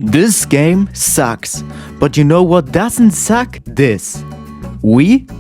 This game sucks. But you know what doesn't suck? This.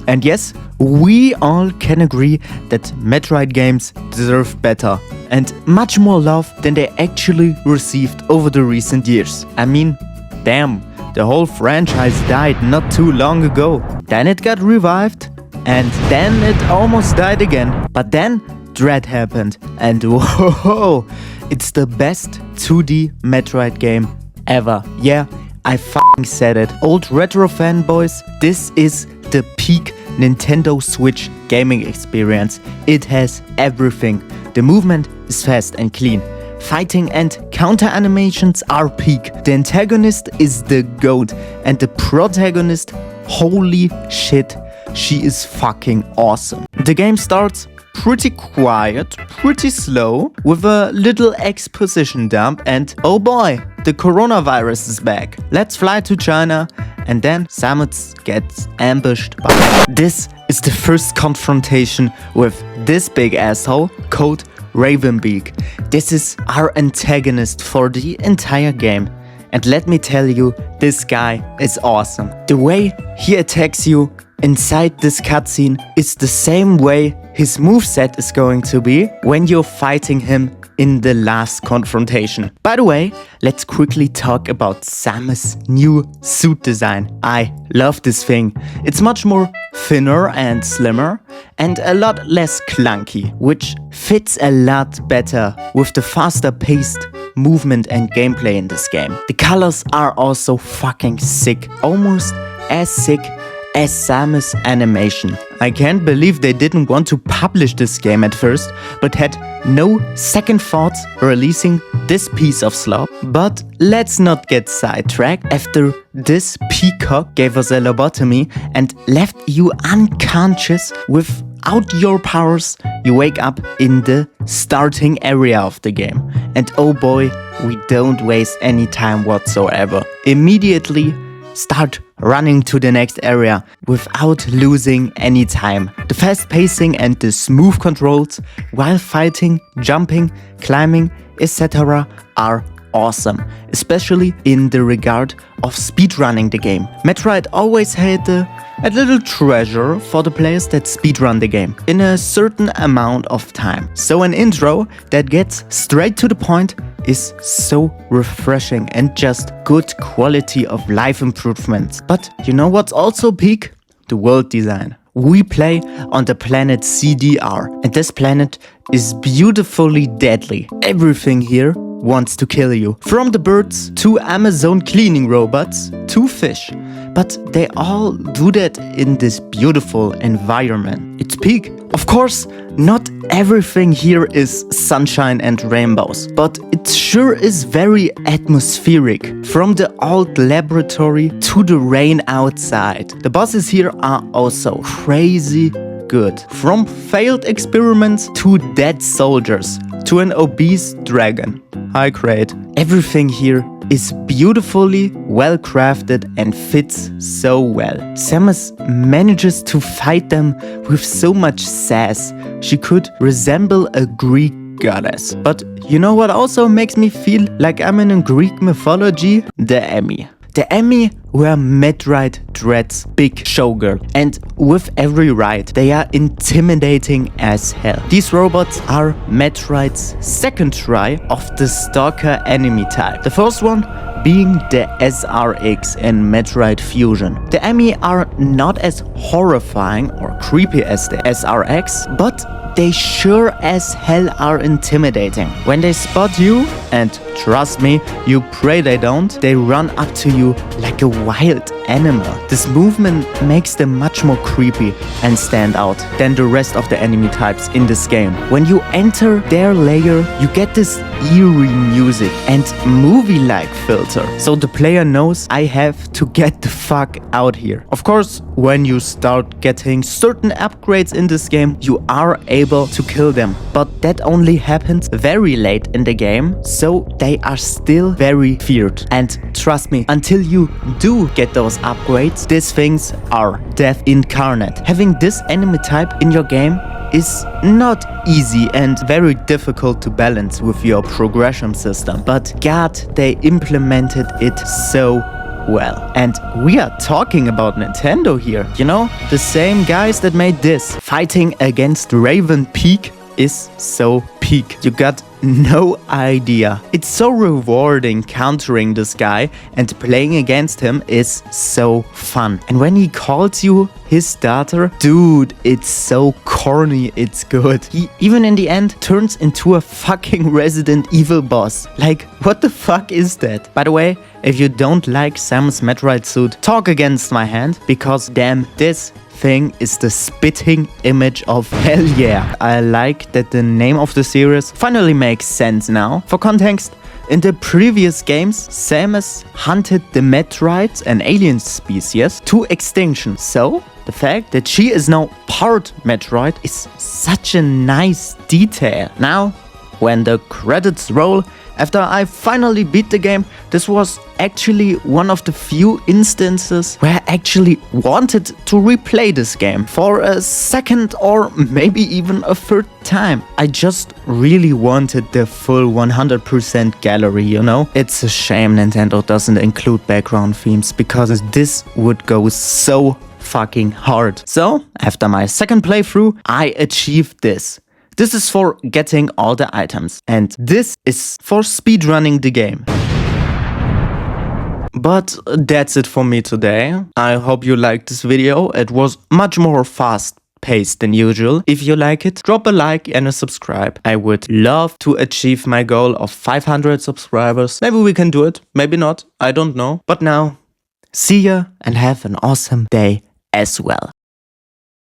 And yes, we all can agree that Metroid games deserve better and much more love than they actually received over the recent years. I mean, damn, the whole franchise died not too long ago. Then it got revived, and then it almost died again. But then Dread happened, and whoa, it's the best 2D Metroid game ever. Yeah, I f***ing said it. Old retro fanboys, this is the peak Nintendo Switch gaming experience. It has everything. The movement is fast and clean. Fighting and counter animations are peak. The antagonist is the GOAT, and the protagonist, holy shit, she is fucking awesome. The game starts pretty quiet, pretty slow, with a little exposition dump, and oh boy, the coronavirus is back. Let's fly to China, and then Samus gets ambushed by... This is the first confrontation with this big asshole called Ravenbeak. This is our antagonist for the entire game. And let me tell you, this guy is awesome. The way he attacks you inside this cutscene is the same way his moveset is going to be when you're fighting him in the last confrontation. By the way, let's quickly talk about Samus' new suit design. I love this thing. It's much more thinner and slimmer and a lot less clunky, which fits a lot better with the faster paced movement and gameplay in this game. The colors are also fucking sick, almost as sick as Samus' animation. I can't believe they didn't want to publish this game at first, but had no second thoughts releasing this piece of slop. But let's not get sidetracked. After this peacock gave us a lobotomy and left you unconscious without your powers, you wake up in the starting area of the game. And oh boy, we don't waste any time whatsoever. Immediately start running to the next area without losing any time. The fast pacing and the smooth controls while fighting, jumping, climbing, etc. are awesome, especially in the regard of speedrunning the game. Metroid always had a little treasure for the players that speedrun the game in a certain amount of time. So an intro that gets straight to the point is so refreshing and just good quality of life improvements. But you know what's also peak? The world design. We play on the planet CDR, and this planet is beautifully deadly. Everything here wants to kill you. From the birds to Amazon cleaning robots to fish. But they all do that in this beautiful environment. It's peak. Of course, not everything here is sunshine and rainbows, but it sure is very atmospheric. From the old laboratory to the rain outside. The bosses here are also crazy good. From failed experiments to dead soldiers to an obese dragon. High grade. Everything here is beautifully well crafted and fits so well. Samus manages to fight them with so much sass. She could resemble a Greek goddess. But you know what also makes me feel like I'm in a Greek mythology? The Emmy. The Emmy were Metroid Dread's big showgirl, and with every right, they are intimidating as hell. These robots are Metroid's second try of the stalker enemy type. The first one being the SRX in Metroid Fusion. The Emmy are not as horrifying or creepy as the SRX, but they sure as hell are intimidating. When they spot you, and trust me, you pray they don't, they run up to you like a wild animal. This movement makes them much more creepy and stand out than the rest of the enemy types in this game. When you enter their lair, you get this eerie music and movie-like filter. So the player knows I have to get the fuck out here. Of course, when you start getting certain upgrades in this game, you are able to kill them. But that only happens very late in the game, so they are still very feared. And trust me, until you do get those upgrades, these things are death incarnate. Having this enemy type in your game is not easy and very difficult to balance with your progression system, but God, they implemented it so well. And we are talking about Nintendo here. You know, the same guys that made this. Fighting against Raven Peak is so peak. You got no idea. It's so rewarding countering this guy, and playing against him is so fun. And when he calls you his starter, dude, it's so corny, it's good. He even in the end turns into a fucking Resident Evil boss. Like, what the fuck is that? By the way, if you don't like Samus Metroid suit, talk against my hand, because damn, this thing is the spitting image of hell yeah. I like that the name of the series finally makes sense now. For context, in the previous games, Samus hunted the Metroids, an alien species, to extinction. So the fact that she is now part Metroid is such a nice detail. Now, when the credits roll, after I finally beat the game, this was actually one of the few instances where I actually wanted to replay this game for a second or maybe even a third time. I just really wanted the full 100% gallery, you know? It's a shame Nintendo doesn't include background themes, because this would go so fucking hard. So, after my second playthrough, I achieved this. This is for getting all the items, and this is for speedrunning the game. But that's it for me today. I hope you liked this video. It was much more fast-paced than usual. If you like it, drop a like and a subscribe. I would love to achieve my goal of 500 subscribers. Maybe we can do it, maybe not, I don't know. But now, see ya and have an awesome day as well.